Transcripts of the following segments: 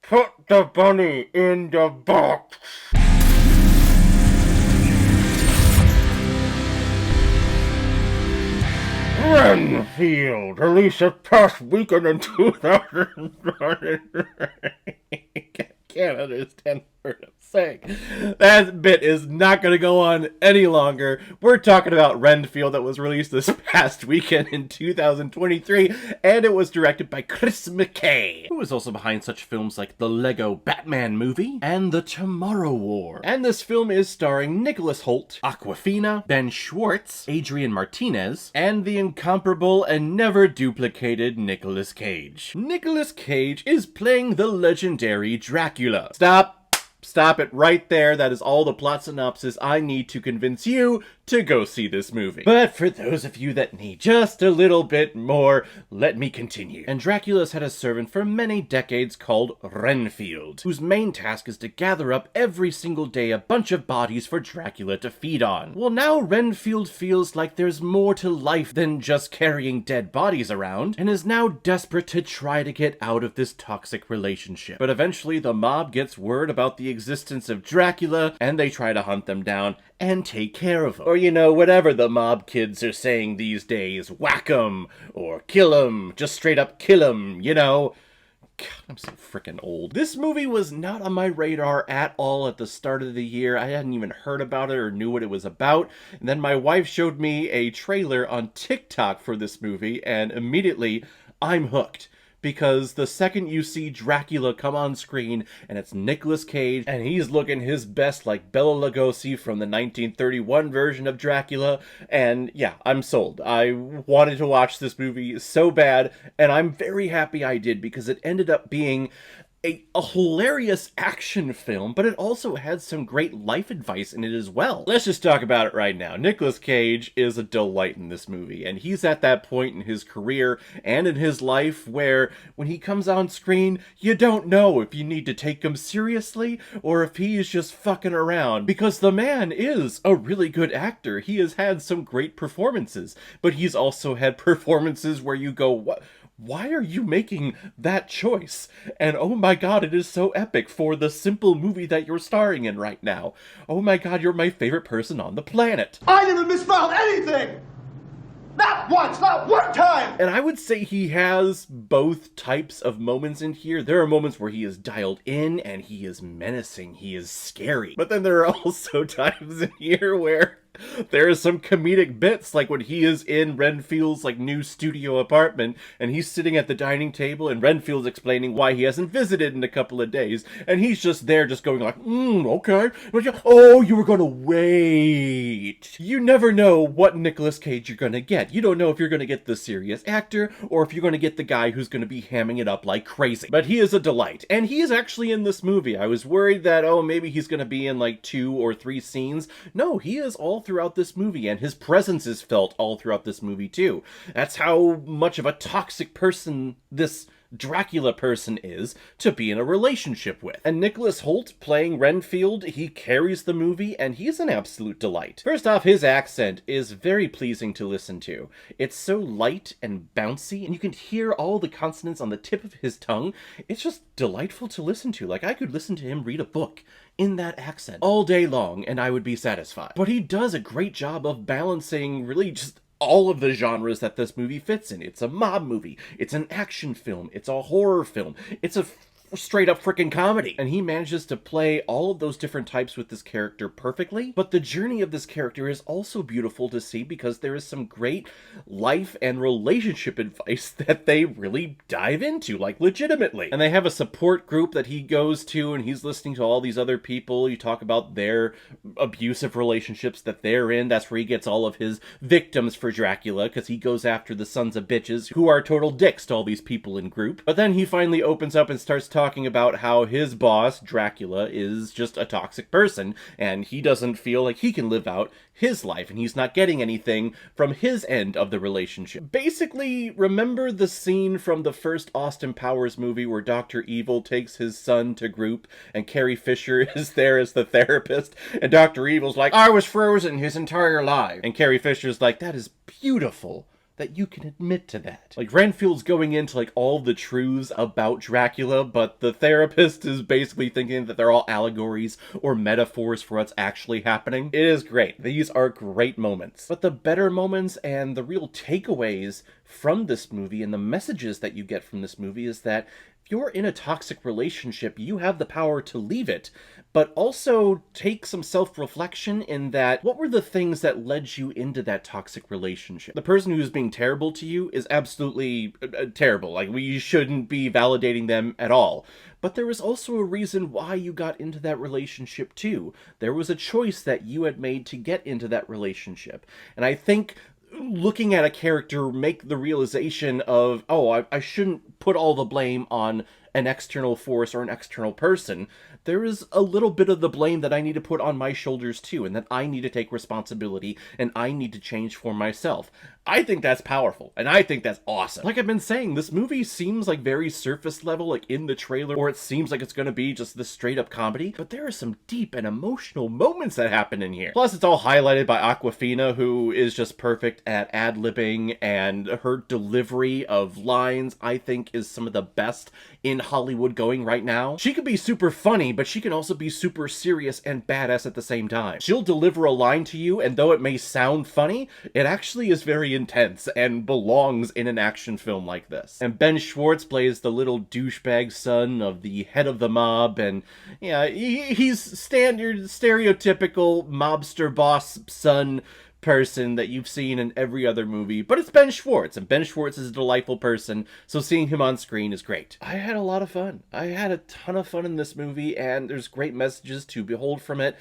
Put the bunny in the box. Renfield, released this past weekend in 2020. Can't understand what I'm saying. That bit is not going to go on any longer. We're talking about Renfield, that was released this past weekend in 2023, and it was directed by Chris McKay, who is also behind such films like the Lego Batman movie and The Tomorrow War. And this film is starring Nicholas Hoult, Awkwafina, Ben Schwartz, Adrian Martinez, and the incomparable and never duplicated Nicolas Cage. Nicolas Cage is playing the legendary Dracula. Stop it right there. That is all the plot synopsis I need to convince you to go see this movie. But for those of you that need just a little bit more, let me continue. And Dracula's had a servant for many decades called Renfield, whose main task is to gather up every single day a bunch of bodies for Dracula to feed on. Well, now Renfield feels like there's more to life than just carrying dead bodies around, and is now desperate to try to get out of this toxic relationship. But eventually the mob gets word about the existence of Dracula, and they try to hunt them down and take care of them. Or, you know, whatever the mob kids are saying these days, whack 'em, or kill 'em, just straight up kill 'em, you know. God, I'm so freaking old. This movie was not on my radar at all at the start of the year. I hadn't even heard about it or knew what it was about. And then my wife showed me a trailer on TikTok for this movie, and immediately I'm hooked. Because the second you see Dracula come on screen, and it's Nicolas Cage, and he's looking his best like Bela Lugosi from the 1931 version of Dracula, and yeah, I'm sold. I wanted to watch this movie so bad, and I'm very happy I did, because it ended up being a hilarious action film, but it also had some great life advice in it as well. Let's just talk about it right now. Nicolas Cage is a delight in this movie, and he's at that point in his career and in his life where when he comes on screen, you don't know if you need to take him seriously or if he's just fucking around, because the man is a really good actor. He has had some great performances, but he's also had performances where you go, what? Why are you making that choice? And oh my god, it is so epic for the simple movie that you're starring in right now. Oh my god, you're my favorite person on the planet. I never misspelled anything! Not once, not one time! And I would say he has both types of moments in here. There are moments where he is dialed in and he is menacing, he is scary. But then there are also times in here where there are some comedic bits, like when he is in Renfield's like new studio apartment and he's sitting at the dining table and Renfield's explaining why he hasn't visited in a couple of days, and he's just there just going like, okay. Oh, you were gonna wait. You never know what Nicolas Cage you're gonna get. You don't know if you're gonna get the serious actor or if you're gonna get the guy who's gonna be hamming it up like crazy. But he is a delight, and he is actually in this movie. I was worried that, oh, maybe he's gonna be in like 2 or 3 scenes. No, he is all throughout this movie, and his presence is felt all throughout this movie too. That's how much of a toxic person this Dracula person is to be in a relationship with. And Nicholas Hoult playing Renfield, he carries the movie, and he's an absolute delight. First off, his accent is very pleasing to listen to. It's so light and bouncy, and you can hear all the consonants on the tip of his tongue. It's just delightful to listen to. Like, I could listen to him read a book in that accent all day long, and I would be satisfied. But he does a great job of balancing really just all of the genres that this movie fits in. It's a mob movie, it's an action film, it's a horror film, it's a straight up freaking comedy. And he manages to play all of those different types with this character perfectly. But the journey of this character is also beautiful to see, because there is some great life and relationship advice that they really dive into, like legitimately. And they have a support group that he goes to, and he's listening to all these other people. You talk about their abusive relationships that they're in. That's where he gets all of his victims for Dracula, because he goes after the sons of bitches who are total dicks to all these people in group. But then he finally opens up and starts talking about how his boss, Dracula, is just a toxic person, and he doesn't feel like he can live out his life, and he's not getting anything from his end of the relationship. Basically, remember the scene from the first Austin Powers movie where Dr. Evil takes his son to group, and Carrie Fisher is there as the therapist, and Dr. Evil's like, I was frozen his entire life. And Carrie Fisher's like, that is beautiful. that you can admit to that. Like, Renfield's going into, like, all the truths about Dracula, but the therapist is basically thinking that they're all allegories or metaphors for what's actually happening. It is great. These are great moments. But the better moments and the real takeaways from this movie and the messages that you get from this movie is that if you're in a toxic relationship, you have the power to leave it, but also take some self-reflection in that, what were the things that led you into that toxic relationship? The person who's being terrible to you is absolutely terrible. Like, we shouldn't be validating them at all. But there was also a reason why you got into that relationship too. There was a choice that you had made to get into that relationship. And I think looking at a character make the realization of, oh, I shouldn't put all the blame on an external force or an external person. There is a little bit of the blame that I need to put on my shoulders too, and that I need to take responsibility, and I need to change for myself. I think that's powerful, and I think that's awesome. Like I've been saying, this movie seems like very surface level, like in the trailer, or it seems like it's gonna be just this straight up comedy, but there are some deep and emotional moments that happen in here. Plus, it's all highlighted by Awkwafina, who is just perfect at ad-libbing, and her delivery of lines, I think, is some of the best in Hollywood going right now. She can be super funny, but she can also be super serious and badass at the same time. She'll deliver a line to you, and though it may sound funny, it actually is very intense and belongs in an action film like this. And Ben Schwartz plays the little douchebag son of the head of the mob, and yeah, he's standard, stereotypical mobster boss son person that you've seen in every other movie, but it's Ben Schwartz, and Ben Schwartz is a delightful person, so seeing him on screen is great. I had a lot of fun. I had a ton of fun in this movie, and there's great messages to behold from it.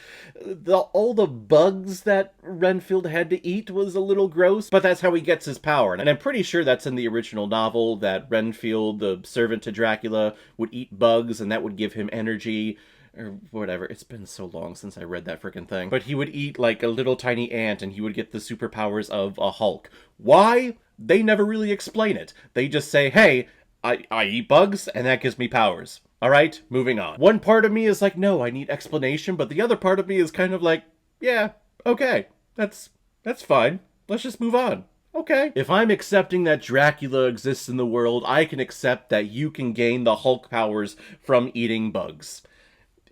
All the bugs that Renfield had to eat was a little gross, but that's how he gets his power, and I'm pretty sure that's in the original novel, that Renfield, the servant to Dracula, would eat bugs, and that would give him energy, or whatever. It's been so long since I read that freaking thing. But he would eat like a little tiny ant and he would get the superpowers of a Hulk. Why? They never really explain it. They just say, hey, I eat bugs and that gives me powers. Alright, moving on. One part of me is like, no, I need explanation, but the other part of me is kind of like, yeah, okay, that's fine. Let's just move on. Okay. If I'm accepting that Dracula exists in the world, I can accept that you can gain the Hulk powers from eating bugs.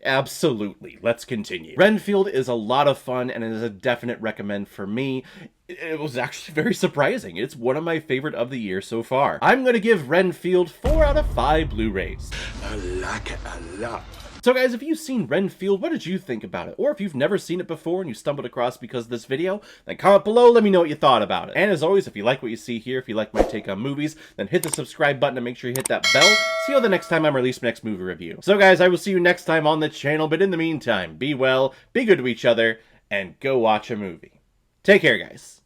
Absolutely. Let's continue. Renfield is a lot of fun and it is a definite recommend for me. It was actually very surprising. It's one of my favorite of the year so far. I'm going to give Renfield 4 out of 5 Blu-rays. I like it a lot. So guys, if you've seen Renfield, what did you think about it? Or if you've never seen it before and you stumbled across because of this video, then comment below, let me know what you thought about it. And as always, if you like what you see here, if you like my take on movies, then hit the subscribe button and make sure you hit that bell. See you the next time I release my next movie review. So guys, I will see you next time on the channel, but in the meantime, be well, be good to each other, and go watch a movie. Take care, guys.